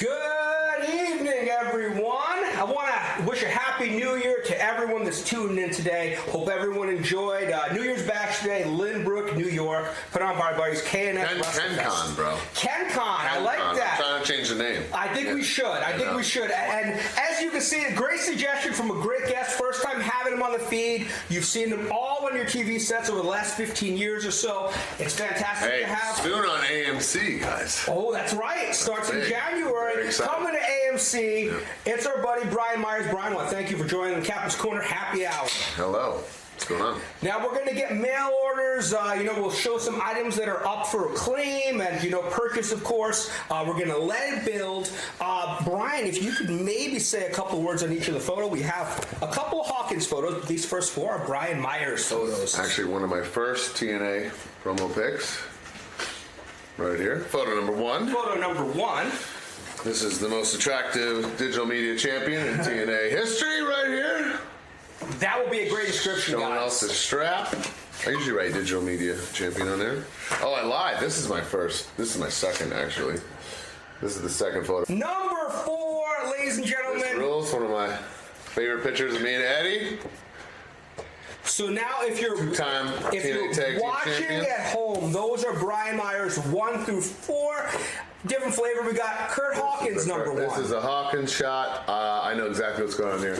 Good evening, everyone. I want to wish a happy new year to everyone that's tuning in today. Hope everyone enjoyed New Year's bash today, Lynbrook, New York. Put on by our buddies KNF KenCon, bro. KenCon, I like that. I'm trying to change the name. I think we should. I think we should. And as you can see, a great suggestion from a great guest. First time having him on the feed. You've seen them all on your TV sets over the last 15 years or so. It's fantastic to have. Soon on AMC, guys. Oh, that's right. Starts in January. Coming to AMC. Yeah. It's our buddy Brian Myers. Brian, well, thank you for joining the Captain's Corner Happy Hour. Hello. What's going on? Now we're going to get mail orders. We'll show some items that are up for claim and, purchase, of course. We're going to let it build. Brian, if you could maybe say a couple words on each of the photos. We have a couple of Hawkins photos. These first four are Brian Myers photos. Actually, one of my first TNA promo pics. Right here. Photo number one. Photo number one. This is the most attractive digital media champion in TNA history right here. That will be a great description, Showing guys. off the strap. I usually write digital media champion on there. Oh, I lied. This is my first. This is my second, actually. This is the second photo. Number 4, ladies and gentlemen. This rules. One of my favorite pictures of me and Eddie. So now if you're watching at home, those are Brian Myers 1 through 4. Different flavor. We got Curt Hawkins number 1. This is a Hawkins shot. I know exactly what's going on here.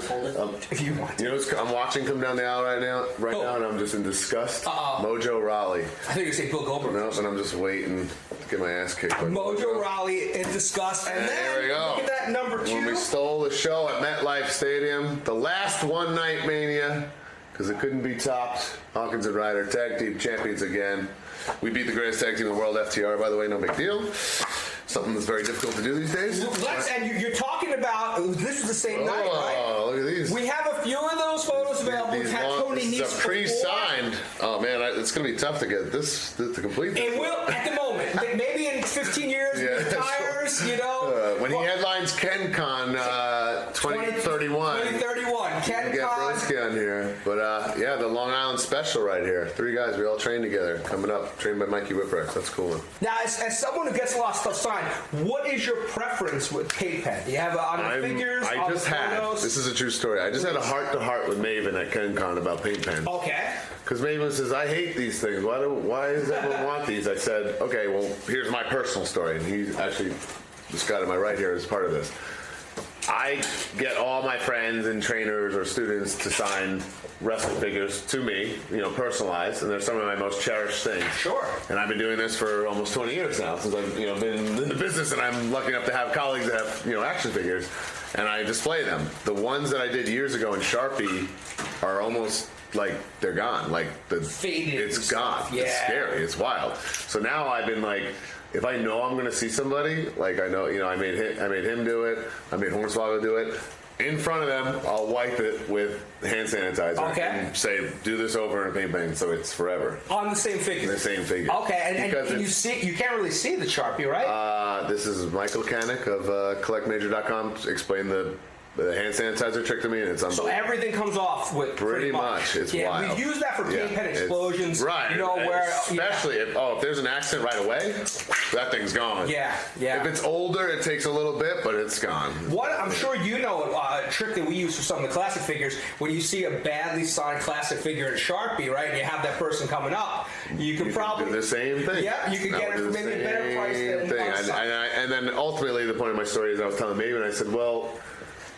If you want to. I'm watching come down the aisle right now, and I'm just in disgust. Mojo Rawley. I think you say Bill Goldberg. No, and I'm just waiting to get my ass kicked. Mojo Rawley in disgust. And then, there we go. Look at that number 2. When we stole the show at MetLife Stadium, the last one-night Mania, because it couldn't be topped. Hawkins and Ryder, tag team champions again. We beat the greatest tag team in the world, FTR, by the way, no big deal. Something that's very difficult to do these days. And you're talking about, this was the same night, right? Oh, look at these. We have a few of those photos available. We've had Tony This is a pre-signed. Oh, man, it's going to be tough to get this, to complete this. It will, at the moment. Maybe in 15 years, when he retires, when he headlines KenCon 2031. 2031. KenCon. Get Broski on here. But, the Long Island special right here. 3 guys, we all train together. Coming up, trained by Mikey Whipwreck. That's cool. Now, as someone who gets a lot of stuff signed, what is your preference with tape pen? Do you have on the figures, on the photos? This is a true story. I just had a heart-to-heart with Maven at KenCon about paint pens. Okay. Because Maven says, I hate these things. Why does everyone want these? I said, okay, well, here's my personal story. And he's actually, this guy to my right here is part of this. I get all my friends and trainers or students to sign wrestling figures to me, personalized, and they're some of my most cherished things. Sure. And I've been doing this for almost 20 years now, since I've been in the business, and I'm lucky enough to have colleagues that have action figures, and I display them. The ones that I did years ago in Sharpie are almost like they're gone, like faded. It's gone. Yeah. It's scary. It's wild. So now I've been like, if I know I'm going to see somebody, like I know, I made him do it. I made Hornswoggle do it. In front of them, I'll wipe it with hand sanitizer and say, do this over in a paint pen, so it's forever. On the same figure? The same figure. Okay, and can you see, you can't really see the Sharpie, right? This is Michael Kanik of CollectMajor.com. Explain the hand sanitizer trick to me, and it's unbelievable. So everything comes off with pretty much. It's wild. We've used that for paint pen explosions. Right. Especially if there's an accident right away, that thing's gone. Yeah. If it's older, it takes a little bit, but it's gone. I'm sure a trick that we use for some of the classic figures, when you see a badly signed classic figure in Sharpie, right, and you have that person coming up, you can probably do the same thing. Yeah, you can get it for maybe a better price than and then ultimately, the point of my story is I was telling Maven, I said, well,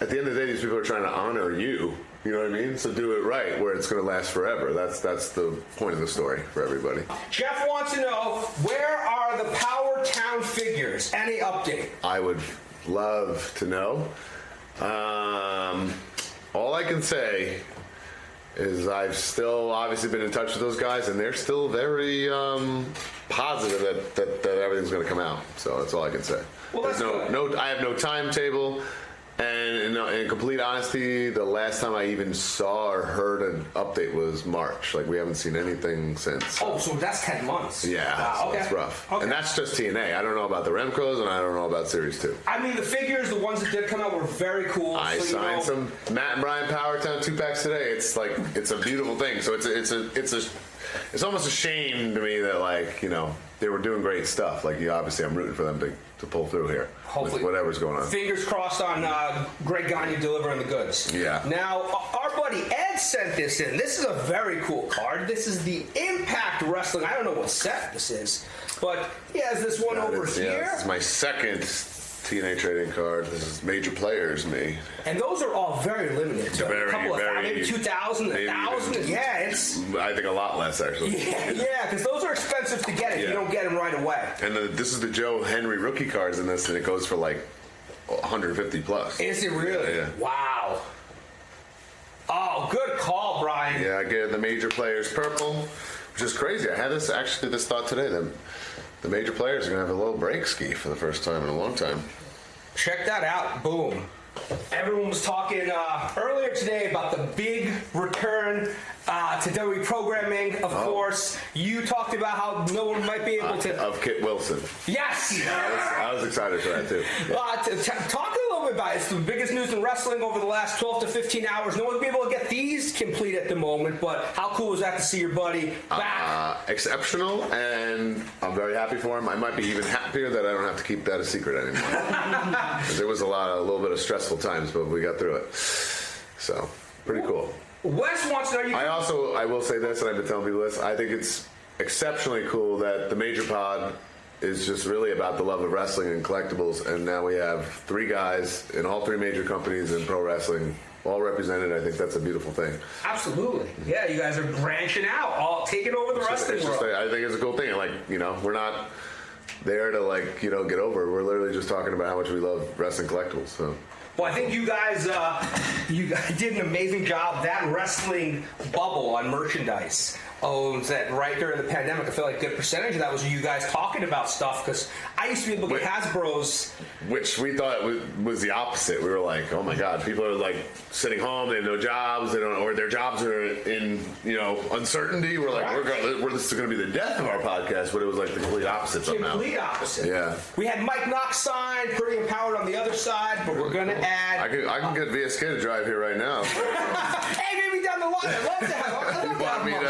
at the end of the day, these people are trying to honor you. You know what I mean? So do it right, where it's going to last forever. That's the point of the story for everybody. Jeff wants to know, where are the Power Town figures? Any update? I would love to know. All I can say is I've still obviously been in touch with those guys, and they're still very positive that everything's going to come out. So that's all I can say. Well, that's good. I have no timetable. And in complete honesty, the last time I even saw or heard an update was March. Like, we haven't seen anything since. Oh, so that's 10 months. Yeah, wow, so it's rough. Okay. And that's just TNA. I don't know about the Remcos, and I don't know about Series 2. I mean, the figures, the ones that did come out were very cool. I signed some Matt and Brian Powertown 2-packs today. It's a beautiful thing. So it's almost a shame to me that, like, they were doing great stuff. Like, obviously, I'm rooting for them to pull through here. Hopefully. With whatever's going on. Fingers crossed on Greg Gagne delivering the goods. Yeah. Now, our buddy Ed sent this in. This is a very cool card. This is the Impact Wrestling. I don't know what set this is, but he has this one over here. Yeah, this is my second TNA trading card. This is Major Players, me. And those are all very limited. So Very, a couple of very- maybe 2,000, 1,000. Yeah, it's I think a lot less, actually. yeah, because those are expensive to get if you Yeah. don't get them right away. And this is the Joe Henry rookie cards in this, and it goes for like 150 plus. Is it really? Yeah. Wow. Oh, good call, Brian. Yeah, I get the Major Players purple, which is crazy. I had this thought today. The Major Players are going to have a little break ski for the first time in a long time. Check that out. Boom. Everyone was talking earlier today about the big return to WWE programming, of course. You talked about how no one might be able to... Of Kit Wilson. Yes! I was excited for that, too. Talk a little bit about it. It's the biggest news in wrestling over the last 12 to 15 hours. No one's been able to get these complete at the moment, but how cool was that to see your buddy back? Exceptional, and I'm very happy for him. I might be even happier that I don't have to keep that a secret anymore. 'Cause there was a little bit of stressful times, but we got through it. So, pretty cool. Wes wants to know... I will say this, and I've been telling people this, I think it's exceptionally cool that the Major Pod is just really about the love of wrestling and collectibles, and now we have 3 guys in all 3 major companies in pro wrestling, all represented. I think that's a beautiful thing. Absolutely. Yeah, you guys are branching out, all taking over the wrestling world. I think it's a cool thing. Like, we're not there to get over. We're literally just talking about how much we love wrestling collectibles. So. Well, I think you guys did an amazing job. That wrestling bubble on merchandise owns that right during the pandemic. I feel like a good percentage of that was you guys talking about stuff, because I used to be able to get Hasbro's. Which we thought was the opposite. We were like, oh my God, people are like sitting home, they have no jobs, or their jobs are in uncertainty. We're like, this is going to be the death of our podcast, but it was like the complete opposite somehow. Complete opposite. Yeah. We had Mike Knox signed, Pretty Empowered on the other side, but we're going to add. I can get VSK to drive here right now. Hey, maybe down the line. I'd love to have him.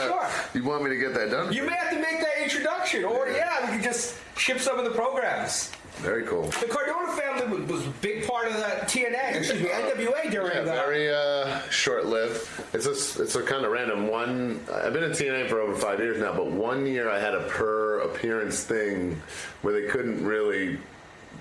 Sure. You want me to get that done? You may have to make that introduction, or we can just ship some of the programs. Very cool. The Cardona family was a big part of the NWA during that. Very short-lived. It's a kind of random one. I've been in TNA for over 5 years now, but 1 year I had a per appearance thing where they couldn't really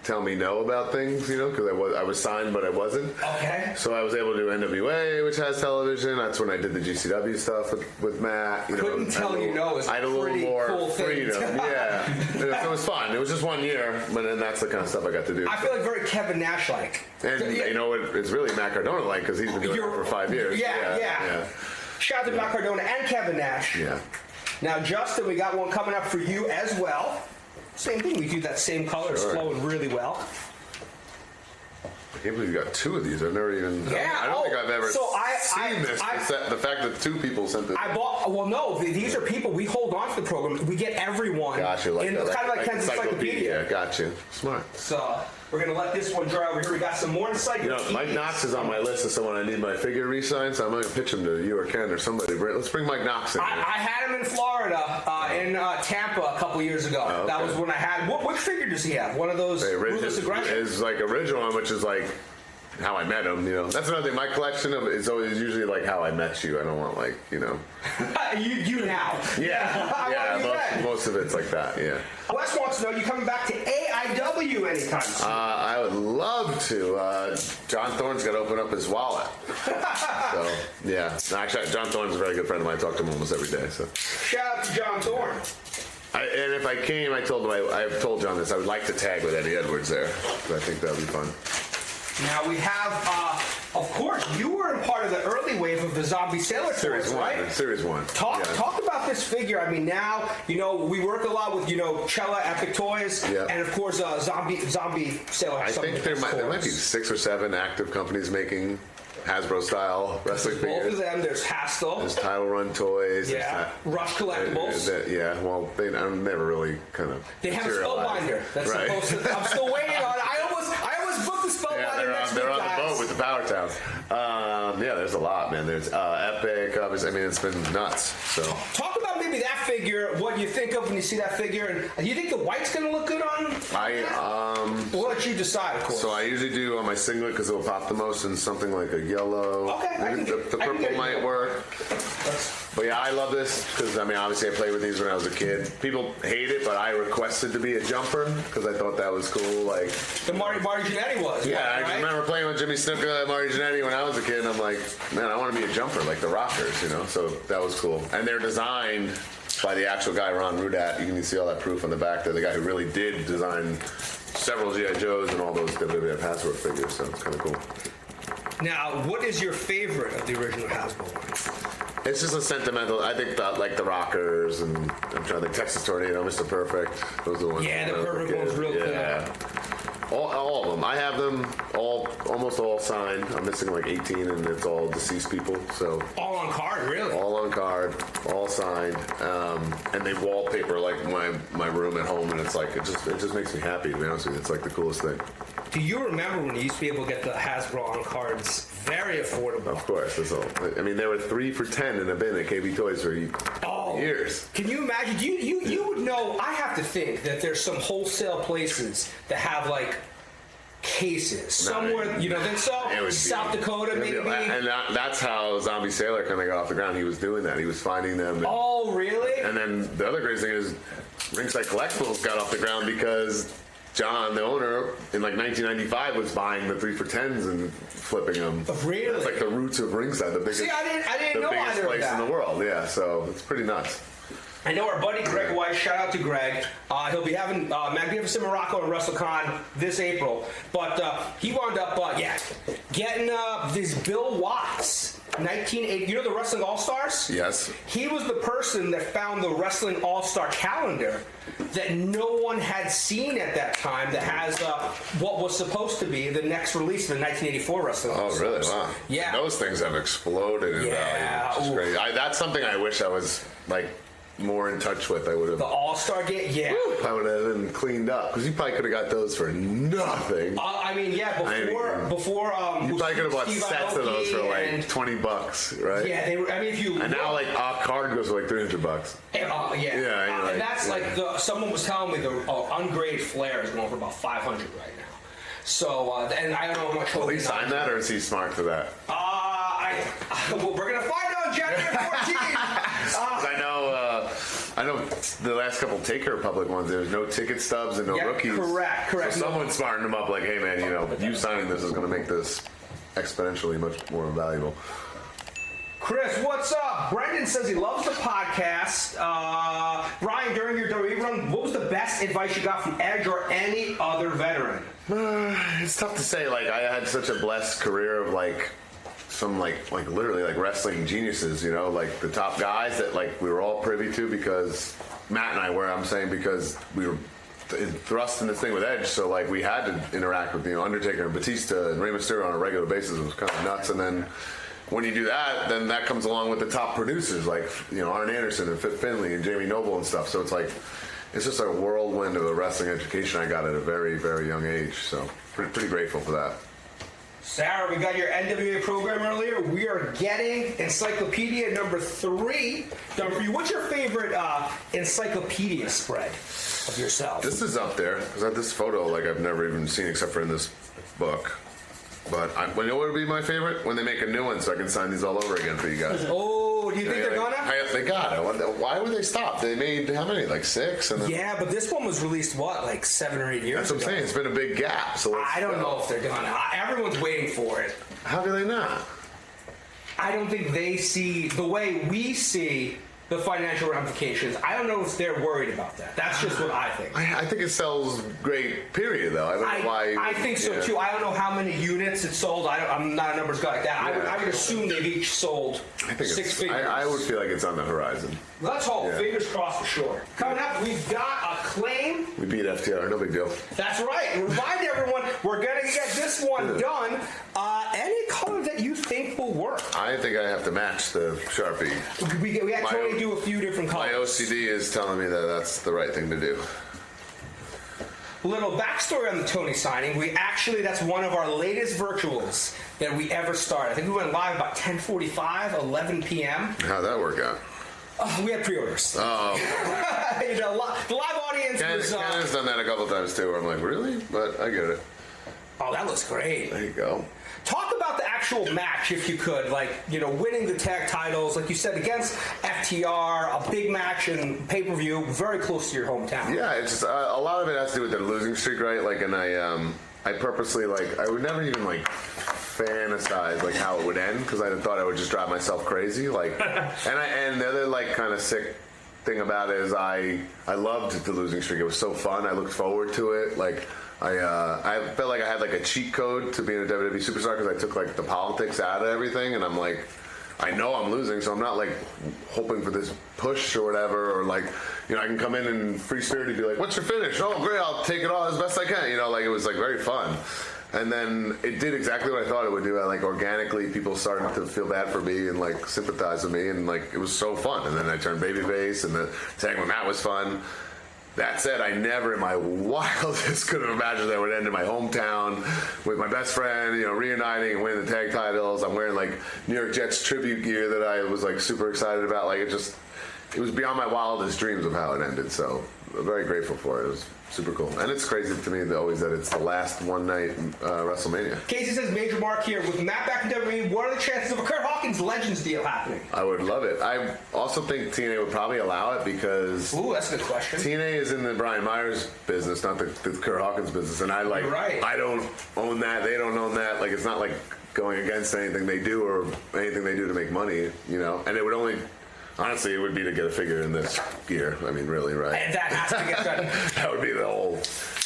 tell me no about things, because I was signed, but I wasn't. Okay. So I was able to do NWA, which has television. That's when I did the GCW stuff with Matt. Couldn't tell you no is I had a little more cool freedom. Yeah. So it was fun. It was just 1 year, but then that's the kind of stuff I got to do. I feel like very Kevin Nash-like. And it's really Matt Cardona-like, because he's been doing it for 5 years. Yeah. Shout out to Matt Cardona and Kevin Nash. Yeah. Now, Justin, we got one coming up for you as well. Same thing. We do that same color. It's flowing really well. I can't believe you got 2 of these. I've never even. Yeah. I don't think I've ever seen this. The fact that 2 people sent this. I bought. Well, no. These are people we hold on to the program. We get everyone. Gotcha. It's kind of like Ken's encyclopedia. Gotcha. Smart. So we're gonna let this one dry over here. We got some more encyclopedias. Mike Knox is on my list of someone I need my figure re-signed, so I'm going to pitch him to you or Ken or somebody. Let's bring Mike Knox in. I had him in Florida, in Tampa a couple years ago. Oh, okay. That was when I had. What figure does he have? One of those Ruthless Aggression? His original one, which is like how I met him. That's another thing. My collection of is always usually like how I met you. I don't want you now. Yeah. Most of it's like that. Yeah. Wes wants to know, you coming back to AIW anytime soon? I would love to. John Thorne's got to open up his wallet. So, yeah. No, actually, John Thorne's a very good friend of mine. I talk to him almost every day. So. Shout out to John Thorne. And if I came, I've told John this, I would like to tag with Eddie Edwards there. So I think that would be fun. Now we have, of course, you were in part of the early wave of the Zombie Sailor Series tours, 1, right? Series 1. Talk about this figure. I mean, now we work a lot with Cella Epic Toys, and of course Zombie Sailor. I think there might be 6 or 7 active companies making Hasbro style wrestling figures. Both of them. There's Hastel. There's Title Run Toys. Yeah. Rush Collectibles. Well, they never really kind of. They have a Spellbinder. That's right. supposed to. I'm still waiting on it. I almost booked the Spellbinder next week, they're on guys. the boat with the Power Towns. There's a lot, man. There's Epic, obviously. I mean, it's been nuts. So talk about maybe me that figure, what you think of when you see that figure, and do you think the white's going to look good on? We'll let you decide, of course. So I usually do on my singlet because it'll pop the most in something like a yellow. Okay, Maybe the purple might work. But yeah, I love this because obviously I played with these when I was a kid. People hate it, but I requested to be a jumper because I thought that was cool. Like the Marty Jannetty was. Yeah, right? I just remember playing with Jimmy Snuka and Marty Jannetty when I was a kid, and I'm like, man, I want to be a jumper like the Rockers, So that was cool. And they're designed by the actual guy, Ron Rudat. You can see all that proof on the back there. The guy who really did design several G.I. Joes and all those WWE Hasbro figures, so it's kind of cool. Now, what is your favorite of the original Hasbro ones? It's just a sentimental. I think that like the Rockers and I'm trying to think Texas Tornado, Mr. Perfect. Those are the ones. Yeah, the Perfect one's real cool. All of them. I have them almost all signed. I'm missing like 18, and it's all deceased people. So all on card, really? All on card, all signed, and they wallpaper like my room at home, and it's like it just makes me happy. To be honest with you, it's like the coolest thing. Do you remember when you used to be able to get the Hasbro on cards? Very affordable. Of course, that's all. They were 3 for $10 in a bin at KB Toys for years. Can you imagine? You would know. I have to think that there's some wholesale places that have like cases somewhere. Then South Dakota maybe. And that's how Zombie Sailor kind of got off the ground. He was doing that. He was finding them. Oh, really? And then the other crazy thing is, Ringside Collectibles got off the ground because John, the owner, in like 1995 was buying the 3 for $10s and flipping them. Really? That's like the roots of Ringside, the biggest, I didn't know biggest either place of that. in the world. Yeah, so it's pretty nuts. I know our buddy Greg Weiss, shout out to Greg. He'll be having Magnificent Morocco and WrestleCon this April. But he wound up, getting this Bill Watts 1980. You know the Wrestling All-Stars? Yes. He was the person that found the Wrestling All-Star calendar that no one had seen at that time that has what was supposed to be the next release of the 1984 Wrestling All-Stars. Oh, really? Wow. Yeah. Those things have exploded in value, which is great. That's something I wish I was, more in touch with. I would have. The All-Star game? Yeah. I would have been cleaned up because you probably could have got those for nothing. Before you probably could have bought sets of those for like $20, right? Yeah, they were. If you and now a card goes for like $300. Yeah. And that's someone was telling me the ungraded Flair is going for about $500 right now. So and I don't know how much. Will he sign that, or is he smart for that? We're gonna find out January 14th. I know the last couple Take Care Public ones, there's no ticket stubs and no rookies. Correct. So someone smartened them up like, hey man, you signing this is going to make this exponentially much more valuable. Chris, what's up? Brendan says he loves the podcast. Brian, during your WWE run, what was the best advice you got from Edge or any other veteran? It's tough to say. I had such a blessed career of some literally wrestling geniuses, the top guys that we were all privy to because Matt and I were, because we were thrust in this thing with Edge, so we had to interact with Undertaker and Batista and Rey Mysterio on a regular basis. It was kind of nuts. And then when you do that, then that comes along with the top producers Arn Anderson and Fit Finlay and Jamie Noble and stuff. So it's just a whirlwind of a wrestling education I got at a very, very young age. So pretty grateful for that. Sarah, we got your NWA program earlier. We are getting Encyclopedia number 3 done for you. What's your favorite encyclopedia spread of yourself? This is up there. Because I have this photo I've never even seen except for in this book. But you know what would be my favorite? When they make a new one so I can sign these all over again for you guys. Oh, do you think they're gonna? They got it. Why would they stop? They made how many? 6? And then, yeah, but this one was released 7 or 8 years ago? That's what I'm saying. It's been a big gap. So I don't know if they're gonna. Everyone's waiting for it. How do they not? I don't think they see the way we see the financial ramifications. I don't know if they're worried about that. That's just what I think. I think it sells great, period, though. I don't know why. I think so, too. I don't know how many units it sold. I'm not a numbers guy like that. I would assume they've each sold 6 figures. I would feel like it's on the horizon. Let's hope. Yeah. Fingers crossed for sure. Coming up, we've got Acclaim. We beat FTR. No big deal. That's right. Remind everyone, we're going to get this one done. Any color that you think will work? I think I have to match the Sharpie. We actually do a few different colors. My OCD is telling me that that's the right thing to do. Little backstory on the Tony signing. That's one of our latest virtuals that we ever started. I think we went live about 10:45, 11 p.m. How'd that work out? We had pre-orders. Oh. You know, the live audience was... Ken has done that a couple times too, where I'm like, really? But I get it. Oh, that looks great. There you go. Talk about the actual match, if you could. Like, you know, winning the tag titles, like you said, against FTR, a big match and pay-per-view, very close to your hometown. Yeah, it's just, a lot of it has to do with the losing streak, right? Like, and I purposely, like, I would never even, like, fantasize, like, how it would end, because I thought I would just drive myself crazy. Like, and the other, like, kind of sick thing about it is I loved the losing streak. It was so fun. I looked forward to it. Like, I felt like I had like a cheat code to being a WWE superstar because I took like the politics out of everything, and I'm like, I know I'm losing, so I'm not like hoping for this push or whatever, or like, you know, I can come in and free spirit be like, what's your finish? Oh, great, I'll take it all as best I can. You know, like it was like very fun. And then it did exactly what I thought it would do. Like organically, people started to feel bad for me and like sympathize with me, and like it was so fun. And then I turned babyface, and the tag with Matt was fun. That said, I never in my wildest could have imagined that it would end in my hometown with my best friend, you know, reuniting and winning the tag titles. I'm wearing like New York Jets tribute gear that I was like super excited about. Like it was beyond my wildest dreams of how it ended. So I'm very grateful for it. It was super cool. And it's crazy to me always that it's the last one night WrestleMania. Casey says, major mark here. With Matt back in WWE, what are the chances of a Curt Hawkins Legends deal happening? I would love it. I also think TNA would probably allow it because... Ooh, that's a good question. TNA is in the Brian Myers business, not the Curt Hawkins business. And I like... Right. I don't own that. They don't own that. Like, it's not like going against anything they do or anything they do to make money, you know? And it would only... Honestly, it would be to get a figure in this gear. I mean, really, right? And that has to get done. That would be the whole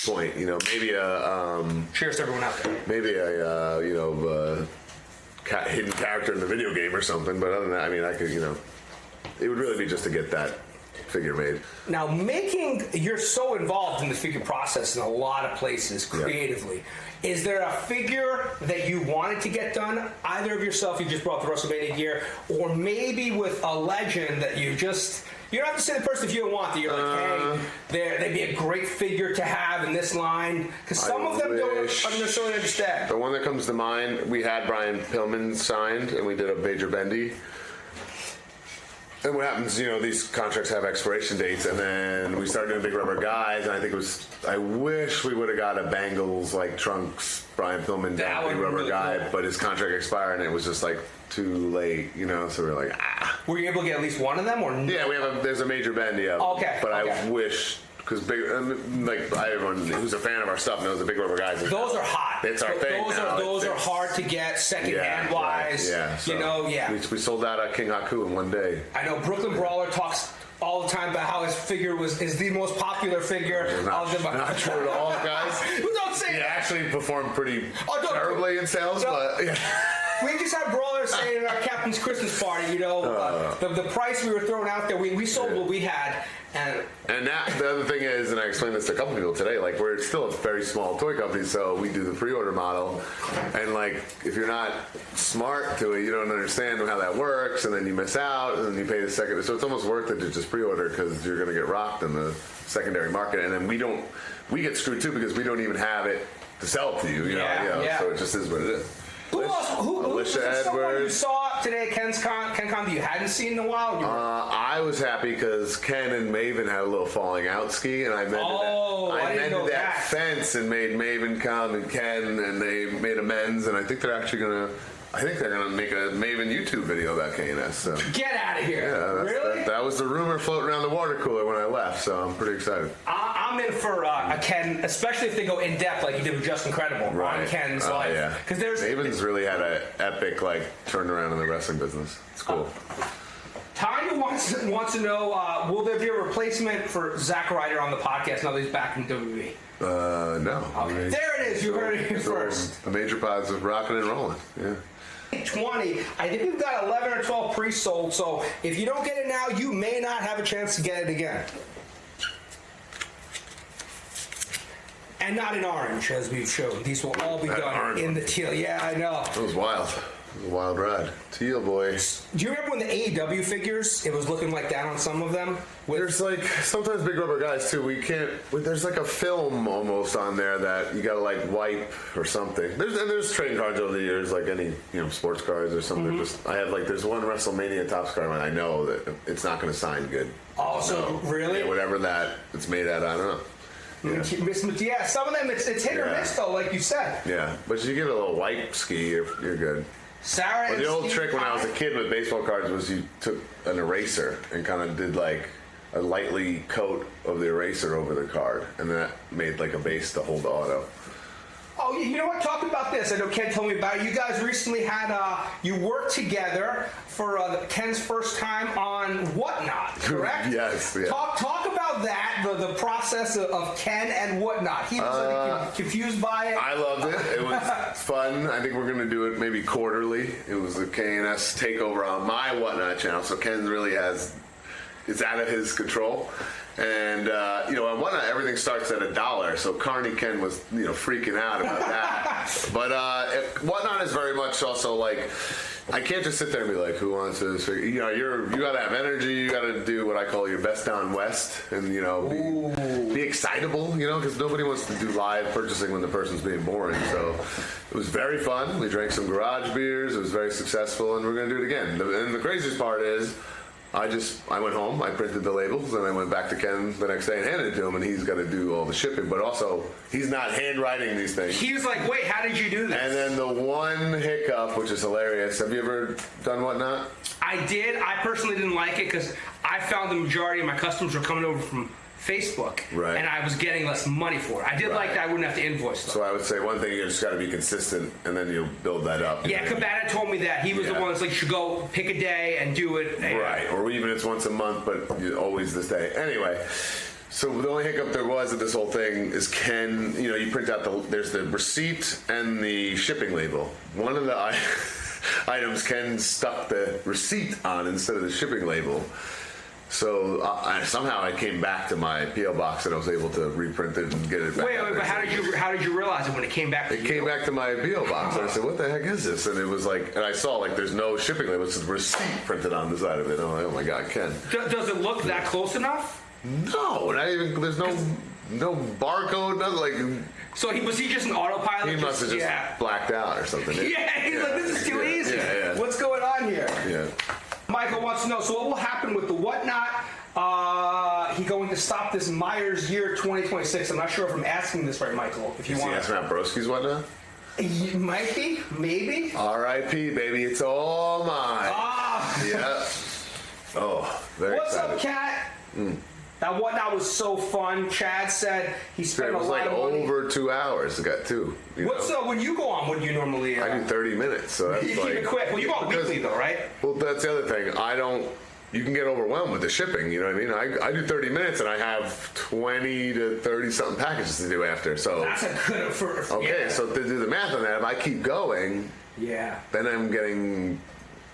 point, you know. Maybe a cheers to everyone out there. Maybe a hidden character in the video game or something. But other than that, I mean, I could, you know, it would really be just to get that figure made. Now, you're so involved in the figure process in a lot of places creatively. Yeah. Is there a figure that you wanted to get done, either of yourself, you just brought the WrestleMania gear, or maybe with a legend that you don't have to say the person if you don't want that. You're like, hey, they'd be a great figure to have in this line. Because some of them don't necessarily understand. The one that comes to mind, we had Brian Pillman signed, and we did a Major Bendy. And what happens, you know, these contracts have expiration dates, and then we started doing Big Rubber Guys, and I think I wish we would have got a Bengals, like, Trunks, Brian Pillman, Big Rubber really Guy, cool. But his contract expired, and it was just, like, too late, you know, so we were like, Were you able to get at least one of them, or no? Yeah, there's a Major Bendy of them. Okay. But I wish... Because everyone who's a fan of our stuff knows the Big Rubber Guys. Those are hot. It's our thing. Those are hard to get secondhand wise. Yeah. So you know, we sold out a King Haku in one day. I know Brooklyn Brawler talks all the time about how his figure is the most popular figure. It's not true at all, guys. Don't say he that. Actually performed pretty terribly in sales, but yeah. We just had Brawler saying at our Captain's Christmas party, you know, the price we were throwing out there, we sold what we had. And now, the other thing is, and I explained this to a couple people today, like, we're still a very small toy company, so we do the pre-order model. And, like, if you're not smart to it, you don't understand how that works, and then you miss out, and then you pay the second. So it's almost worth it to just pre-order because you're going to get rocked in the secondary market. And then we get screwed, too, because we don't even have it to sell to you, you know? So it just is what it is. Who else? Alicia Edwards. You saw today at KenCon that you hadn't seen in a while? I was happy because Ken and Maven had a little falling out ski, and I mended that fence and made Maven come and Ken, and they made amends, and I think they're actually gonna make a Maven YouTube video about KNS. So. Get out of here! Yeah, really? That was the rumor floating around the water cooler when I left, so I'm pretty excited. I'm in for a Ken, especially if they go in depth like you did with Just Incredible on Ken's life. Yeah. Because Maven's really had an epic turnaround in the wrestling business. It's cool. Tanya wants to know, will there be a replacement for Zack Ryder on the podcast now that he's back in WWE? No. Okay. There it is. You heard it here first. The major pods is rocking and rolling. Yeah. 20. I think we've got 11 or 12 pre-sold, so if you don't get it now, you may not have a chance to get it again. And not in orange, as we've shown. These will all be done in the teal. Yeah, I know. That was wild. Wild ride. Teal boy. Do you remember when the AEW figures, it was looking like that on some of them? There's like, sometimes big rubber guys too, there's like a film almost on there that you gotta like wipe or something. There's trading cards over the years, like any, sports cards or something. I have there's one WrestleMania Topps card and I know that it's not gonna sign good. Oh, so really? Yeah, whatever that it's made at, I don't know. Yeah, some of them it's hit or miss though, like you said. Yeah, but you give it a little wipe ski, you're good. Sarah Well, the old Steve trick when I was a kid with baseball cards was you took an eraser and kind of did like a lightly coat of the eraser over the card, and that made like a base to hold the auto. Oh, you know what? Talk about this. I know Ken told me about it. You guys recently had, you worked together for Ken's first time on Whatnot, correct? Yes. Yeah. Talk about that, the process of Ken and Whatnot. He was confused by it. I loved it. It was fun. I think we're going to do it maybe quarterly. It was the KNS takeover on my Whatnot channel, so Ken really it's out of his control. And, on Whatnot, everything starts at $1. So Carney Ken was, freaking out about that. But Whatnot is very much also like, I can't just sit there and be like, who wants this? You got to have energy. You got to do what I call your best down west and, be excitable, because nobody wants to do live purchasing when the person's being boring. So it was very fun. We drank some garage beers. It was very successful, and we're going to do it again. And the craziest part is, I went home, I printed the labels, and I went back to Ken the next day and handed it to him, and he's got to do all the shipping, but also, he's not handwriting these things. He was like, wait, how did you do this? And then the one hiccup, which is hilarious, have you ever done Whatnot? I did. I personally didn't like it because I found the majority of my customers were coming over from Facebook, right, and I was getting less money for it. I did like that. I wouldn't have to invoice them. So I would say one thing, you just got to be consistent, and then you'll build that up. Yeah, Cabana told me that. He was the one that's like, you should go pick a day and do it. Right, or even it's once a month, but always this day. Anyway, so the only hiccup there was at this whole thing is Ken, you print out there's the receipt and the shipping label. One of the items, Ken stuck the receipt on instead of the shipping label. So somehow I came back to my P.O. box and I was able to reprint it and get it back. Wait, but how did you realize it when it came back? It came back to my P.O. box and I said, "What the heck is this?" And it was like, and I saw there's no shipping label; it's a receipt printed on the side of it. And I'm like, "Oh my God, Ken!" Does it look that close enough? No, not even. There's no barcode, nothing like. So was he just an autopilot? He must have just blacked out or something. Yeah, he's like, this is too easy. Yeah. What's going on here? Yeah. Michael wants to know, so what will happen with the Whatnot? He going to stop this Myers year 2026. I'm not sure if I'm asking this right, Michael. If you want to. Asking about Broski's Whatnot? Might be, maybe. R.I.P. baby, it's all mine. Yeah. Oh, very What's excited. up, Kat? That Whatnot was so fun. Chad said he spent a lot of money. Over 2 hours. I got two. What's when you go on? What do you normally? I do 30 minutes, so that's you keep it quick. Well, you go on weekly though, right? Well, that's the other thing. You can get overwhelmed with the shipping. You know what I mean? I do 30 minutes and I have 20 to 30 something packages to do after. So that's a good for. Okay, yeah. so to do the math on that, if I keep going, then I'm getting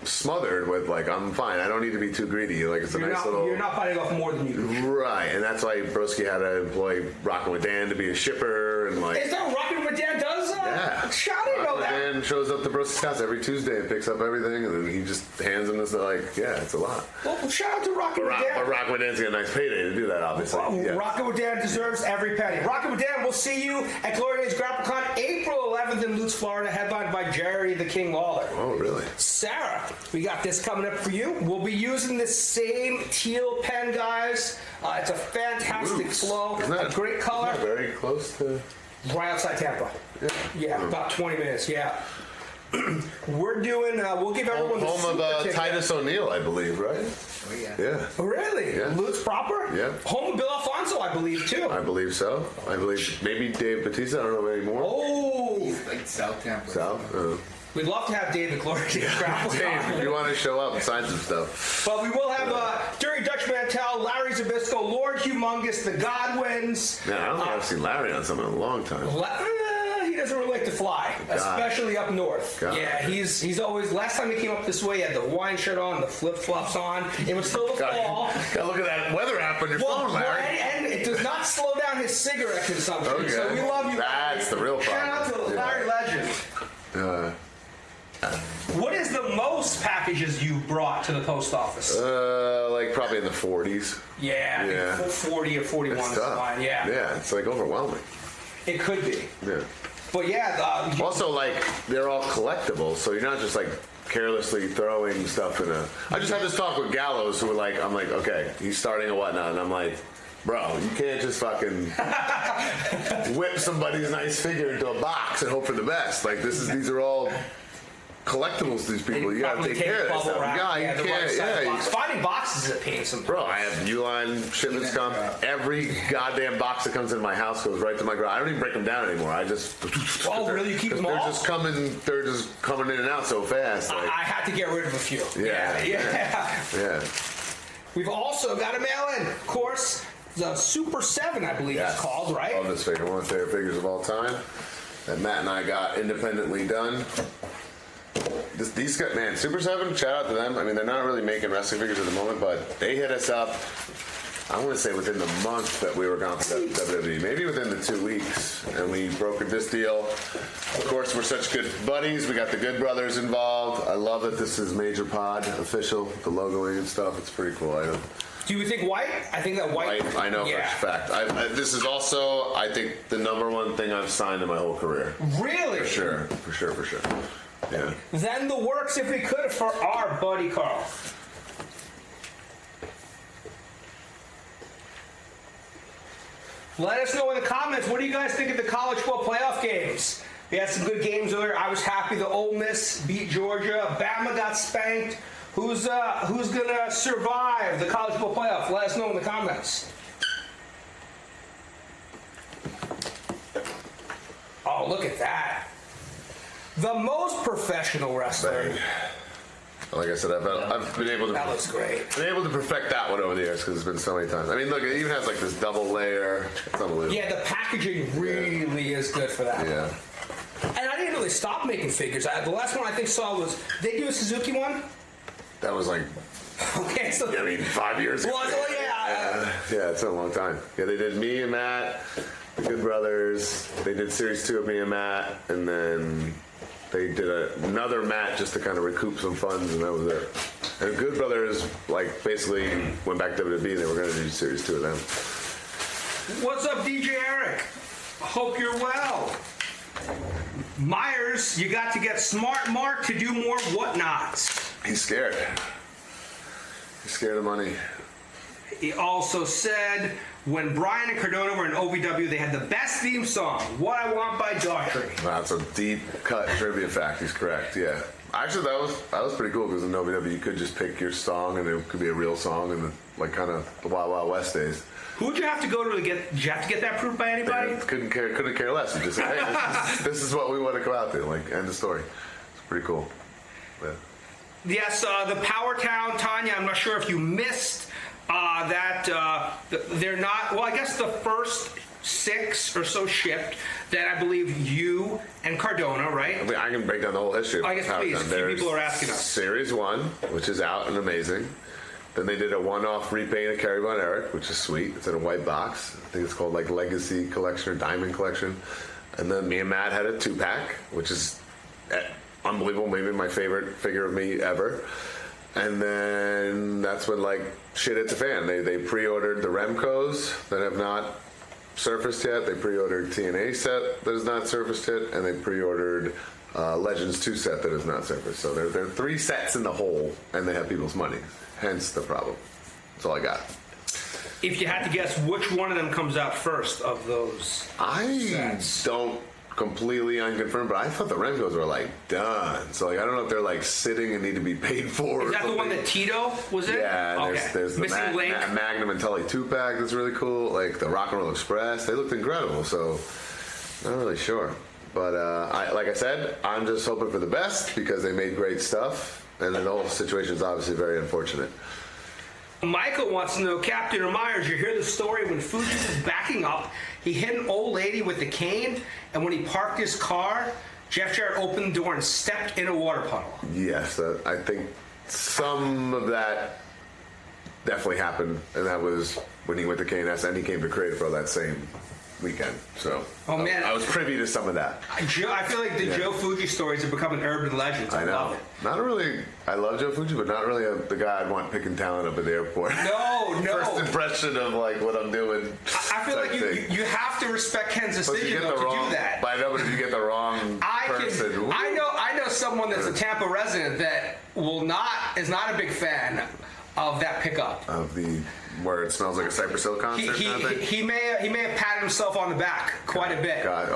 smothered with I'm fine. I don't need to be too greedy. It's a nice little. You're not biting off more than you can. Right, and that's why Broski had to employ Rockin' with Dan to be a shipper and Is that what Rockin' with Dan does? Yeah. I didn't know that. Dan shows up to Broski's house every Tuesday and picks up everything, and then he just hands him this. It's a lot. Well, shout out to Rockin' with Dan. But Rockin' with Dan's got a nice payday to do that, obviously. Rockin' with Dan deserves every penny. Rockin' with Dan, we'll see you at Glory Days GrappleCon April 11th in Lutz, Florida, headlined by Jerry the King Lawler. Oh, really? Sarah, we got this coming up for you. We'll be using the same teal pen, guys. It's a fantastic flow, a great color. Isn't that very close to... Right outside Tampa. Yeah, about 20 minutes, yeah. We're doing, we'll give everyone the home of Titus O'Neil, I believe, right? Oh, yeah. Yeah. Really? Yeah. Lutz proper? Yeah. Home of Bill Alfonso, I believe, too. I believe so. I believe maybe Dave Bautista, I don't know anymore. Oh! He's like South Tampa. South? We'd love to have Dave the Glory Days GrappleCon. Dave, if you want to show up and sign some stuff. But we will have during Dutch Mantel, Larry Zabisco, Lord Humongous, the Godwins. Yeah, I don't think I've seen Larry on something in a long time. He doesn't really like to fly, especially up north. Yeah, he's always. Last time he came up this way, he had the Hawaiian shirt on, the flip flops on. It was still the fall. Gotta look at that weather app on your phone, Larry. And it does not slow down his cigarette consumption. Okay. So we love you. That's the real problem. Shout out to Larry Legend. What is packages you brought to the post office? Like probably in the 40s. Yeah, I think 40 or 41 is fine. Yeah. Yeah, it's like overwhelming. It could be. Yeah. But yeah. Also, like, they're all collectibles, so you're not just like carelessly throwing stuff in a. I just had this talk with Gallows, who were like, I'm like, okay, he's starting a whatnot, and I'm like, bro, you can't just fucking whip somebody's nice figure into a box and hope for the best. Like, these are all collectibles. These people, you gotta take care of this stuff. Yeah, you can't. Yeah, finding boxes is a pain sometimes. Bro, I have Uline shipments come. Every goddamn box that comes in my house goes right to my garage. I don't even break them down anymore. I just. Oh, really? You keep them all? They're just coming in and out so fast. Like, I had to get rid of a few. Yeah. We've also got a mail-in, of course. The Super 7, I believe it's called, right? Love this figure. One of my favorite figures of all time that Matt and I got independently done. These guys, man, Super 7, shout out to them. I mean, they're not really making wrestling figures at the moment, but they hit us up, I want to say within the month that we were gone for WWE, maybe within the 2 weeks, and we brokered this deal. Of course, we're such good buddies. We got the Good Brothers involved. I love that this is Major Pod official, the logoing and stuff. It's a pretty cool item. Do you think white? I think that white. I know for a fact. This is also, I think, the #1 thing I've signed in my whole career. Really? For sure. Yeah. Then the works, if we could, for our buddy Carl. Let us know in the comments, what do you guys think of the college football playoff games? We had some good games earlier. I was happy the Ole Miss beat Georgia. Bama got spanked. Who's gonna survive the college football playoff? Let us know in the comments. Oh, look at that. The most professional wrestler. Bang. Like I said, I've been able to. That looks great. Been able to perfect that one over the years because it's been so many times. I mean, look, it even has like this double layer. It's unbelievable. Yeah, the packaging really is good for that. Yeah. And I didn't really stop making figures. The last one I think saw was, did they do a Suzuki one? That was like. Okay, so. I mean, 5 years ago. Yeah, it's been a long time. Yeah, they did me and Matt, the Good Brothers. They did Series 2 of me and Matt, and then they did another Matt just to kind of recoup some funds, and that was it. And Good Brothers, like, basically went back to WWE, and they were going to do Series 2 of them. What's up, DJ Eric? Hope you're well. Myers, you got to get Smart Mark to do more whatnots. He's scared. He's scared of money. He also said, when Brian and Cardona were in OVW, they had the best theme song, What I Want by Daughtry. That's a deep cut trivia fact. He's correct, yeah. Actually, that was pretty cool because in OVW you could just pick your song and it could be a real song in the, like, kind of the Wild Wild West days. Who would you have to go to get? Did you have to get that approved by anybody? Couldn't care less. You just say, hey, this is what we want to go out to. Like, end of story. It's pretty cool. Yeah. Yes, the Power Town, Tanya, I'm not sure if you missed that they're not, well, I guess the first 6 or so shipped that I believe you and Cardona, right? I mean, I can break down the whole history of I guess, Power please, Town. a few people are asking us. Series 1, which is out and amazing. Then they did a one-off repaint of Kerry Von Erich, which is sweet. It's in a white box. I think it's called like Legacy Collection or Diamond Collection. And then me and Matt had a 2-pack, which is unbelievable. Maybe my favorite figure of me ever. And then that's when like shit hit the fan. They pre-ordered the Remcos that have not surfaced yet. They pre-ordered TNA set that has not surfaced yet, and they pre-ordered Legends 2 set that has not surfaced. So there are 3 sets in the hole, and they have people's money. Hence the problem. That's all I got. If you had to guess which one of them comes out first of those sets. Don't completely unconfirmed, but I thought the Remcos were like done. So like I don't know if they're like sitting and need to be paid for. Is that the one that Tito was in? Yeah, okay. There's the Missing Link. Magnum and Tully 2-pack that's really cool. Like the Rock and Roll Express, they looked incredible. So not really sure, but like I said, I'm just hoping for the best because they made great stuff. And the whole situation is obviously very unfortunate. Michael wants to know, Captain or Myers, you hear the story when Fuji was backing up, he hit an old lady with the cane, and when he parked his car, Jeff Jarrett opened the door and stepped in a water puddle. Yes, I think some of that definitely happened, and that was when he went to KNS and he came to Creative Pro that same weekend. So man, I was privy to some of that. I feel like the Joe Fuji stories have become an urban legend. I love it. Not really. I love Joe Fuji, but not really the guy I'd want picking talent up at the airport. No. First impression of like what I'm doing. I feel like you have to respect Ken's decision to do that. But I know, but if you get the wrong person, I know someone that's a Tampa resident that is not a big fan of that pickup. Of the where it smells like a Cypress Hill concert. He may have patted himself on the back quite a bit. God,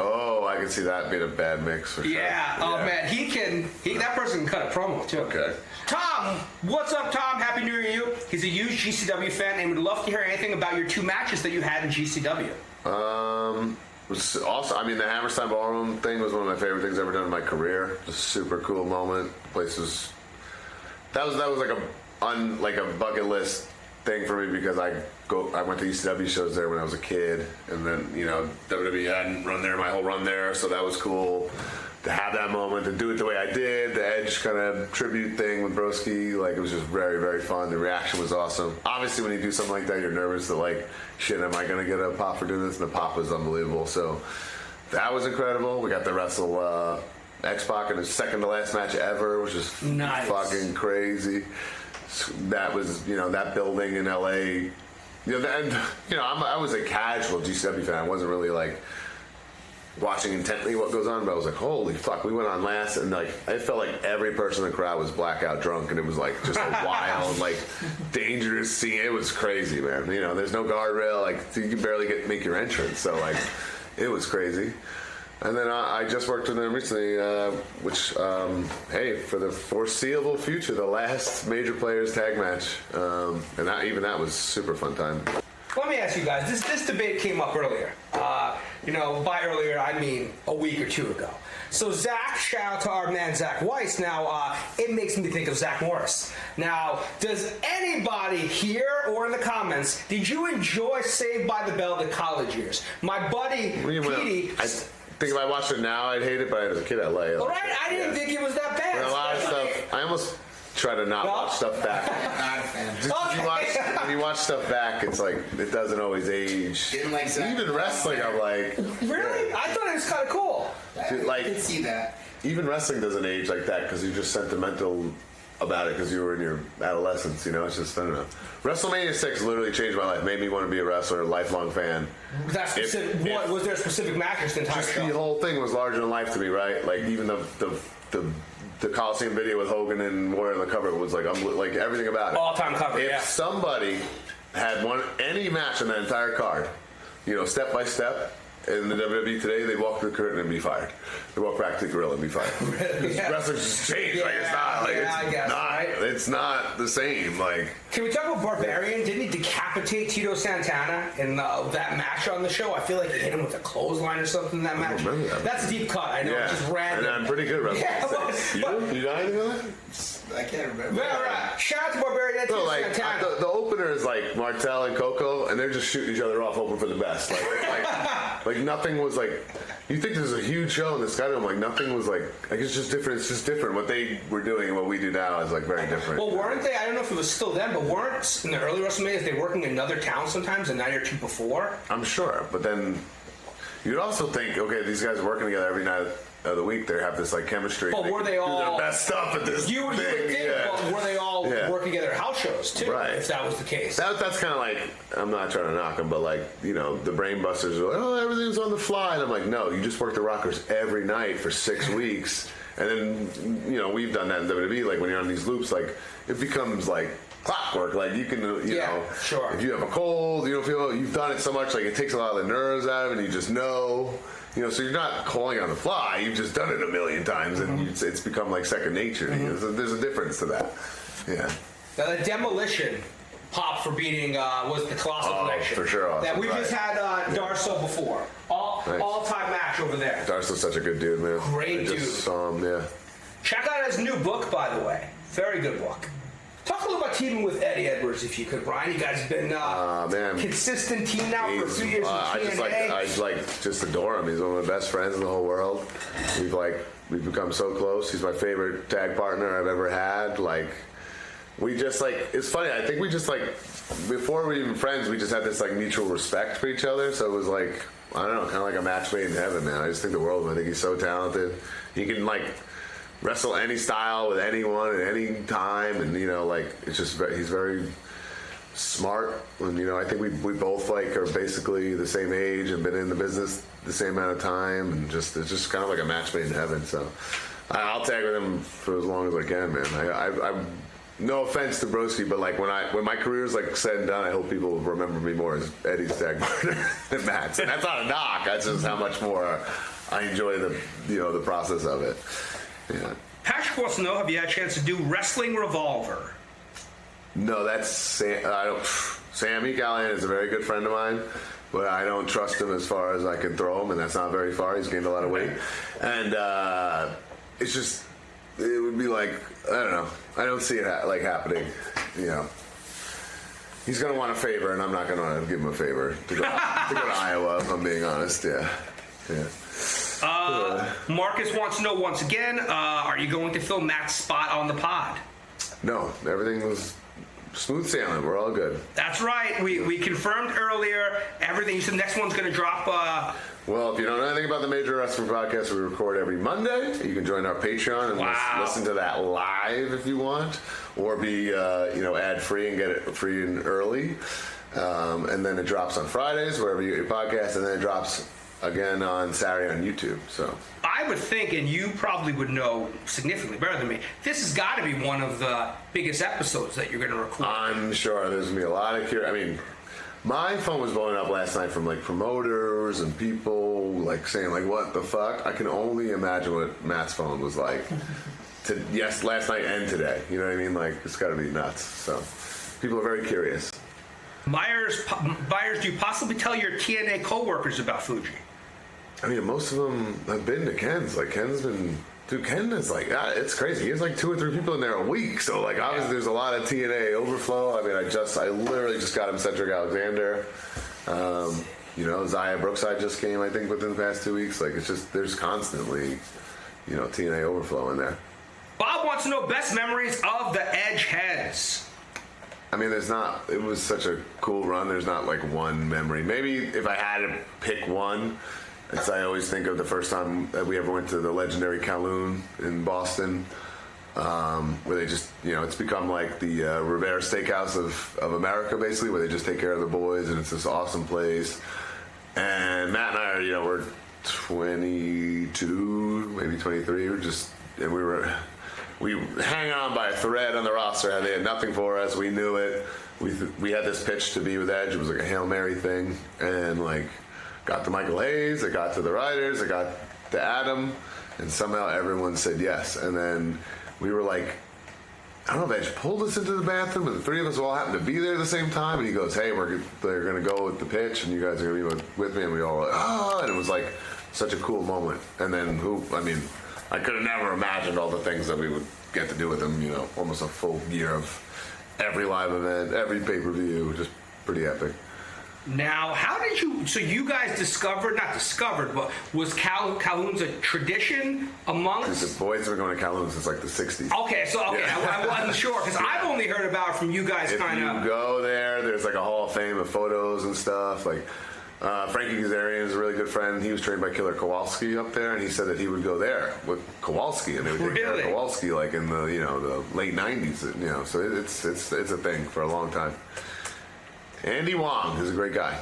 I can see that being a bad mix for sure. Yeah. Oh man, that person can cut a promo too. Okay. Tom, what's up, Tom? Happy New Year to you. He's a huge GCW fan and would love to hear anything about your 2 matches that you had in GCW. Was also, I mean, the Hammerstein Ballroom thing was one of my favorite things I've ever done in my career. Just a super cool moment. Places. That was like a bucket list thing for me because I went to ECW shows there when I was a kid, and then WWE hadn't run there my whole run there, so that was cool to have that moment, to do it the way I did, the Edge kind of tribute thing with Broski. Like, it was just very, very fun. The reaction was awesome. Obviously, when you do something like that, you're nervous that like, shit, am I gonna get a pop for doing this? And the pop was unbelievable. So that was incredible. We got to wrestle X-Pac in his second to last match ever, which is nice. Fucking crazy. That was, that building in LA. I was a casual GCW fan. I wasn't really like watching intently what goes on, but I was like, holy fuck, we went on last, and like I felt like every person in the crowd was blackout drunk, and it was like just a wild, like dangerous scene. It was crazy, man. There's no guardrail, like you can barely make your entrance, so like it was crazy. And then I just worked with them recently, which, hey, for the foreseeable future, the last Major Players tag match. And that was super fun time. Let me ask you guys, this debate came up earlier. By earlier, I mean a week or 2 ago. So Zach, shout out to our man Zach Weiss. Now, it makes me think of Zach Morris. Now, does anybody here or in the comments, did you enjoy Saved by the Bell the college years? My buddy, Petey... I think if I watched it now, I'd hate it, but as a kid, I lay it. All right, I didn't think it was that bad. A lot of stuff, I almost try to not watch stuff back. Not a fan. Just when you watch stuff back, it's like, it doesn't always age. Didn't like Zach. Even wrestling, I'm like... Really? I thought it was kind of cool. I can see that. Even wrestling doesn't age like that because you're just sentimental about it because you were in your adolescence, It's just, I don't know. WrestleMania 6 literally changed my life. Made me want to be a wrestler, a lifelong fan. Was there a specific match or the entire show? The whole thing was larger than life to me, right? Like, even the Coliseum video with Hogan and Warrior on the cover was like everything about it. All-time cover, If somebody had won any match on that entire card, step by step, in the WWE today, they walk through the curtain and be fired. They walk back to the gorilla and be fired. Yeah. Wrestlers just change. It's not the same. Like, can we talk about Barbarian? Didn't he decapitate Tito Santana in that match on the show? I feel like he hit him with a clothesline or something in that match. Remember that. That's a deep cut. I know, it's just random. And I'm pretty good at wrestling. You got anything on that? I can't remember. Right. Shout out to Barbarian. That's Santana. The opener is like Martel and Coco, and they're just shooting each other off, hoping for the best. Like nothing was like. You think there's a huge show in the Skydome? Like nothing was like it's just different. It's just different. What they were doing and what we do now is like very different. Well, weren't they? I don't know if it was still then, but weren't in the early WrestleManias they working in another town sometimes a night or two before? I'm sure, but then you'd also think, okay, these guys are working together every night of the week. They have this like chemistry. But were they all do their best stuff at this? You would think, but were they all working together at house shows too? Right. If that was the case. That's kind of like, I'm not trying to knock them, but like, the Brain Busters are like, oh, everything's on the fly, and I'm like, no, you just work the Rockers every night for 6 weeks, and then we've done that in WWE. Like when you're on these loops, like it becomes like clockwork. Like you can, sure. If you have a cold, you don't feel you've done it so much, like it takes a lot of the nerves out of it, and you just know. So you're not calling on the fly. You've just done it a million times, and it's become like second nature. So there's a difference to that. Yeah. Now the Demolition pop for beating was the Colossal Connection. For sure. Awesome. That we just had Darso before. All-time match over there. Darso's such a good dude, man. Great dude. I just saw him, yeah. Check out his new book, by the way. Very good book. Talk a little about teaming with Eddie Edwards, if you could, Brian. You guys have been consistent team now for a few years. I just adore him. He's one of my best friends in the whole world. We've become so close. He's my favorite tag partner I've ever had. It's funny. I think we just before we were even friends, we just had this mutual respect for each other. So it was I don't know, kind of like a match made in heaven, man. I just think the world of him. I think he's so talented. He can like wrestle any style with anyone at any time, and it's just he's very smart. And I think we both are basically the same age and been in the business the same amount of time, and it's just kind of like a match made in heaven. So I'll tag with him for as long as I can, man. I no offense to Broski, but when my career's said and done, I hope people remember me more as Eddie's tag partner than Matt's. And that's not a knock. That's just how much more I enjoy the process of it. Yeah. Patrick wants to know: have you had a chance to do wrestling Revolver? No, that's Sammy Callahan is a very good friend of mine, but I don't trust him as far as I can throw him, and that's not very far. He's gained a lot of weight, and it's just it would be I don't know. I don't see it happening. He's gonna want a favor, and I'm not gonna give him a favor to go to Iowa. If I'm being honest, yeah. Marcus wants to know once again: are you going to fill Matt's spot on the pod? No, everything was smooth sailing. We're all good. That's right. We confirmed earlier everything. So the next one's going to drop. Well, if you don't know anything about the Major Wrestling Podcast, we record every Monday. You can join our Patreon and listen to that live if you want, or be ad free and get it free and early. And then it drops on Fridays wherever you get your podcast, and then it drops again on Saturday on YouTube. So I would think, and you probably would know significantly better than me, this has got to be one of the biggest episodes that you're going to record. I'm sure there's going to be a lot of my phone was blowing up last night from promoters and people saying what the fuck. I can only imagine what Matt's phone was like last night and today. You know what I mean? It's got to be nuts. So people are very curious. Myers, do you possibly tell your TNA co-workers about Fuji? Most of them have been to Ken's. Ken's been... Dude, Ken is it's crazy. He has 2 or 3 people in there a week. So, obviously there's a lot of TNA overflow. I literally just got him Cedric Alexander. Zaya Brookside just came, I think, within the past 2 weeks. There's constantly, TNA overflow in there. Bob wants to know best memories of the Edge Heads. It was such a cool run. There's not one memory. Maybe if I had to pick one, I always think of the first time that we ever went to the legendary Kowloon in Boston, where they just, it's become the Rivera Steakhouse of America, basically, where they just take care of the boys, and it's this awesome place. And Matt and I are, we're 22, maybe 23, we hang on by a thread on the roster. They had nothing for us. We knew it. We had this pitch to be with Edge. It was a Hail Mary thing, and got to Michael Hayes, it got to the writers, it got to Adam, and somehow everyone said yes. And then we were I don't know if Edge pulled us into the bathroom, but the 3 of us all happened to be there at the same time, and he goes, hey, they're going to go with the pitch, and you guys are going to be with me, and we all were and it was such a cool moment. And then I could have never imagined all the things that we would get to do with him, almost a full year of every live event, every pay-per-view, just pretty epic. Now, how did you guys but was Kowloon's a tradition amongst... The boys have been going to Kowloon since the 60s. Okay, I wasn't sure, because I've only heard about it from you guys If you go there's a Hall of Fame of photos and stuff, Frankie Kazarian is a really good friend. He was trained by Killer Kowalski up there, and he said that he would go there with Kowalski, and they would take care of Kowalski in the the late 90s. So it's a thing for a long time. Andy Wong is a great guy.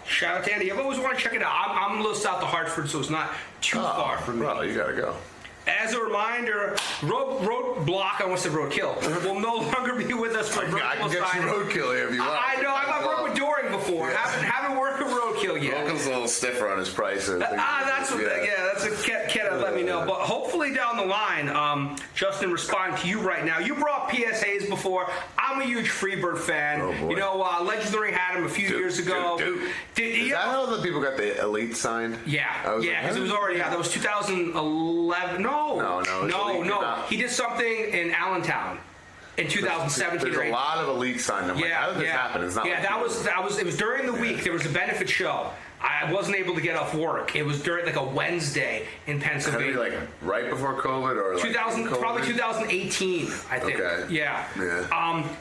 Shout out to Andy. I've always wanted to check it out. I'm a little south of Hartford, so it's not too far from me. Bro, you gotta go. As a reminder, Roadblock, I almost said Roadkill, will no longer be with us for I can get you Roadkill here if you want. I know, I've worked with Doring before. haven't worked with Roadkill yet. Roadkill's a little stiffer on his price. That's a Ken let me know. But hopefully down the line, Justin, responding to you right now. You brought PSAs before. I'm a huge Freebird fan. Oh, boy. Legends of the Ring had him a few years ago. Is that how the people got the Elite signed? Yeah, because it was already out. That was 2011. No. He did something in Allentown in 2017. There's a lot of Elite signed. I'm how did this happen? It's not that was. It was during the week. There was a benefit show. I wasn't able to get off work. It was during a Wednesday in Pennsylvania. Right before COVID or 2000, probably 2018, I think. Okay. Yeah.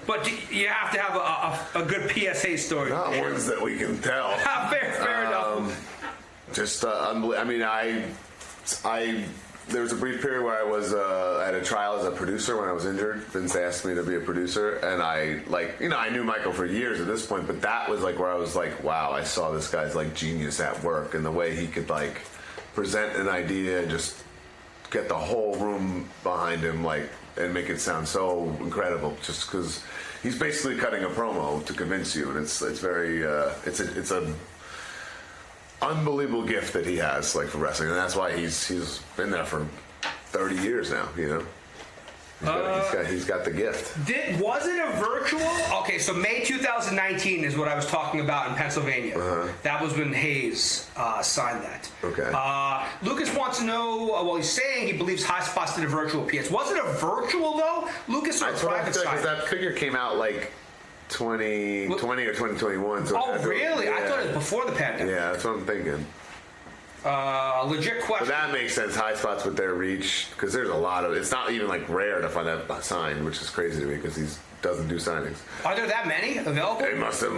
But you have to have a good PSA story. Not ones that we can tell. Fair enough. just unbelievable. I mean, I there was a brief period where I was at a trial as a producer when I was injured. Vince asked me to be a producer, and I knew Michael for years at this point, but that was like where I was like, wow, I saw this guy's like genius at work, and the way he could like present an idea and just get the whole room behind him, like, and make it sound so incredible, just because he's basically cutting a promo to convince you, and it's very it's a unbelievable gift that he has, like, for wrestling, and that's why he's been there for 30 years now. You know, he's got the gift. Was it a virtual? Okay, so May 2019 is what I was talking about in Pennsylvania. That was when Hayes signed that. Okay. Lucas wants to know. Well, he's saying he believes High Spots did a virtual PS. Was it a virtual though, Lucas, or a private sign? Because that figure came out like 2020 or 2021. So really? Yeah. I thought it was before the pandemic. Yeah, that's what I'm thinking. Legit question. But that makes sense. High Spots with their reach, because there's a lot of. It's not even like rare to find that signed, which is crazy to me because he doesn't do signings. Are there that many available?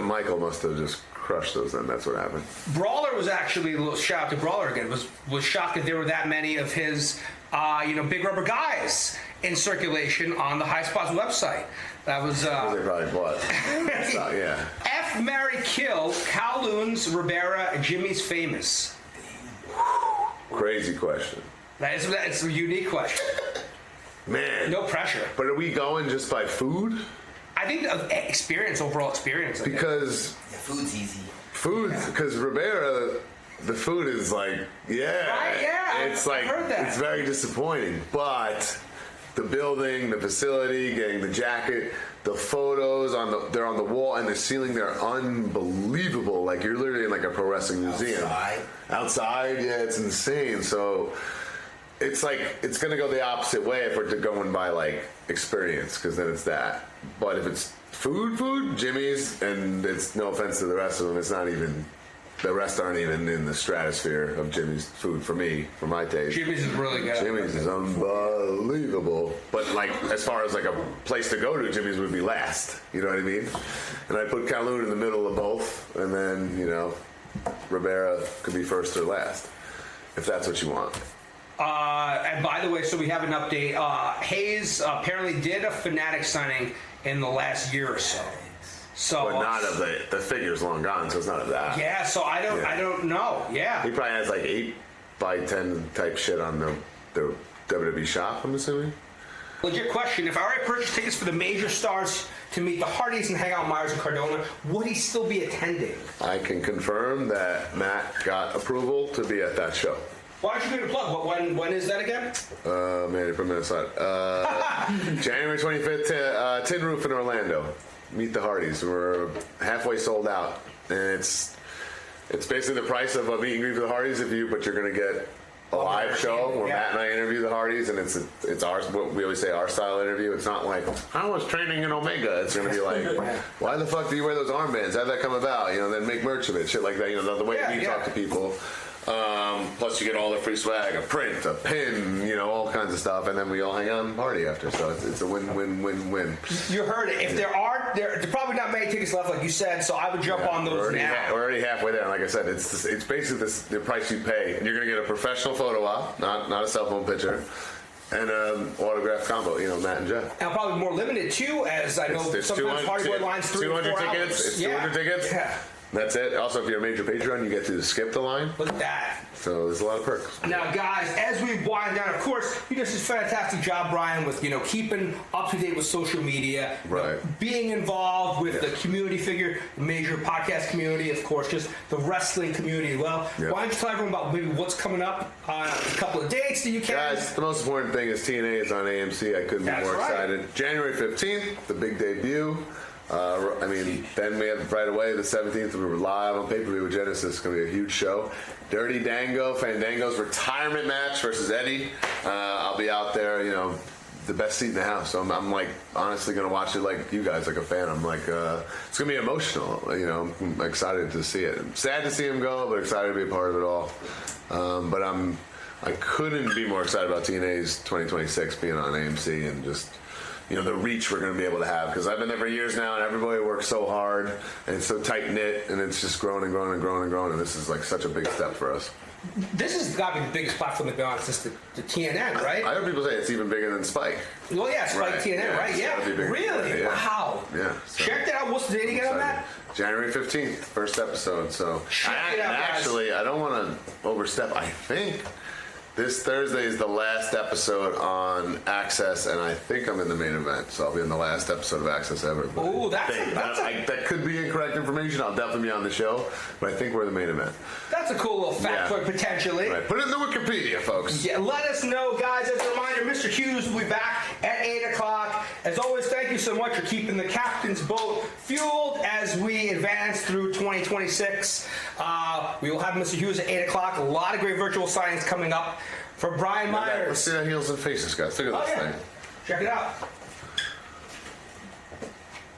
Michael must have just crushed those. Then that's what happened. Brawler was actually a little shout out to Brawler again. Was shocked that there were that many of his big rubber guys in circulation on the High Spots website. That was they probably bought. So, yeah. F, marry, kill. Kowloon's, Ribera, Jimmy's famous. Crazy question. It's a unique question. Man. No pressure. But are we going just by food? I think overall experience. Because food's easy. Because Ribera, the food is like, yeah. Right, yeah. It's like, I've heard that. It's very disappointing. But the building, the facility, getting the jacket, the photos they're on the wall and the ceiling, they're unbelievable. Like, you're literally in like a pro wrestling museum. Outside, yeah, it's insane. So it's like, it's going to go the opposite way if we're going by like experience, because then it's that. But if it's food, Jimmy's, and it's no offense to the rest of them, it's not even, the rest aren't even in the stratosphere of Jimmy's food for me, for my taste. Jimmy's is really good. Jimmy's is unbelievable. But like, as far as like a place to go to, Jimmy's would be last. You know what I mean? And I put Kowloon in the middle of both, and then, Ribera could be first or last, if that's what you want. And by the way, so we have an update. Hayes apparently did a Fanatic signing in the last year or so. But not of the figure's long gone, so it's not of that. Yeah, so I don't know. Yeah. He probably has like 8x10 type shit on the WWE shop, I'm assuming. Legit question. If I were to purchase tickets for the major stars to meet the Hardys and hang out with Myers and Cardona, would he still be attending? I can confirm that Matt got approval to be at that show. Why don't you give it a plug? When is that again? Man, you put me on the side. January 25th, Tin Roof in Orlando. Meet the Hardys. We're halfway sold out, and it's basically the price of a meet and greet for the Hardys but you're going to get a live show where Matt and I interview the Hardys, and it's our, what we always say, our style interview. It's not like, I was training in Omega. It's going to be like, why the fuck do you wear those armbands? How'd that come about? Then make merch of it, shit like that. The way we talk to people. Plus, you get all the free swag, a print, a pin, all kinds of stuff, and then we all hang out and party after. So it's a win-win-win-win. You heard it. If there are probably not many tickets left, like you said, so I would jump on those now. We're already halfway there. And like I said, it's basically the price you pay, and you're going to get a professional photo op, not a cell phone picture, and an autograph combo. Matt and Jeff. And probably more limited too, as I know sometimes Hardy Boy lines 3 or 4 200 tickets. hours. It's 200 tickets. Yeah. That's it. Also, if you're a major Patreon, you get to skip the line. Look at that. So there's a lot of perks. Now, guys, as we wind down, of course, you do this fantastic job, Brian, with keeping up to date with social media, right? Being involved with the community figure, the major podcast community, of course, just the wrestling community as well. Yeah. Why don't you tell everyone about maybe what's coming up, a couple of dates that you can? Guys, the most important thing is TNA is on AMC. I couldn't be more excited. January 15th, the big debut. Then we have right away the 17th. We were live on pay-per-view with Genesis. It's going to be a huge show. Dirty Fandango's retirement match versus Eddie. I'll be out there, the best seat in the house. So I'm like honestly going to watch it like you guys, like a fan. I'm like, it's going to be emotional. I'm excited to see it. I'm sad to see him go, but excited to be a part of it all. But I couldn't be more excited about TNA's 2026 being on AMC and just. The reach we're going to be able to have, because I've been there for years now, and everybody works so hard, and it's so tight knit, and it's just growing and growing and growing and growing, and this is like such a big step for us. This has got to be the biggest platform, to be honest, since the TNN, right? I heard people say it's even bigger than Spike. Well, yeah, Spike Right, TNN, yeah, right? it's Yeah. gotta be bigger. Really? Yeah. Wow. Yeah. So Check that out. What's the date again on that? January 15th, first episode. So Check it out, guys. actually, I don't want to overstep. I think this Thursday is the last episode on Access, and I think I'm in the main event. So I'll be in the last episode of Access ever. But Ooh, I think- that could be incorrect information. I'll definitely be on the show, but I think we're the main event. That's a cool little factoid, potentially. Right. Put it in the Wikipedia, folks. Yeah, let us know, guys. As a reminder, Mr. Hughes will be back at 8 o'clock. As always, thank you so much for keeping the captain's boat fueled as we advance through 2026. We will have Mr. Hughes at 8 o'clock. A lot of great virtual signings coming up for Brian Let's Myers. see that heels and faces, guys. Look at Oh, this yeah. thing. Check it out.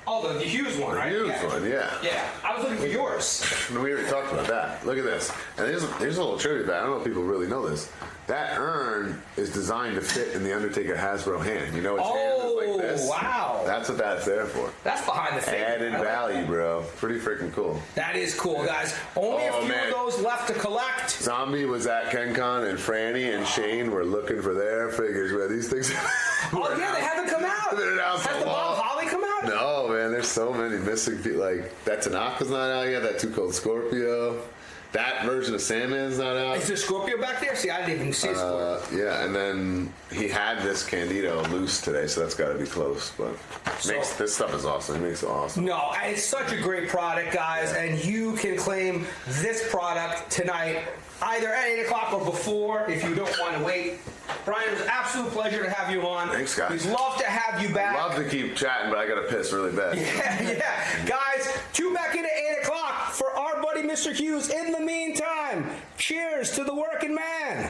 Oh, the Hughes one, right? Hughes one, yeah. Yeah, I was looking for yours. We already talked about that. Look at this. And here's a little trivia that I don't know if people really know this. That urn is designed to fit in the Undertaker Hasbro hand. You know, his hand is like this. Wow. That's what that's there for. That's behind the scenes. Added value, bro. Pretty freaking cool. That is cool, guys. Only a Oh, few man. of those left to collect. Zombie was at KenCon, and Franny and Shane were looking for their figures. Where these things? Oh, yeah, they haven't come out. They're announced Has a the Bob lot. Holly come out? No, man. There's so many missing. Like that Tanaka's not out yet. That Too Cold Scorpio. That version of Sandman's not out. Is there Scorpio back there? See, I didn't even see Scorpio. Yeah, and then he had this Candido loose today, so that's got to be close. But this stuff is awesome. It makes it awesome. No, and it's such a great product, guys, and you can claim this product tonight, either at 8 o'clock or before, if you don't want to wait. Brian, it was an absolute pleasure to have you on. Thanks, guys. We'd love to have you back. Love to keep chatting, but I got to piss really bad. Yeah. Guys, tune back in at 8 o'clock for our buddy Mr. Hughes. In the meantime, cheers to the working man.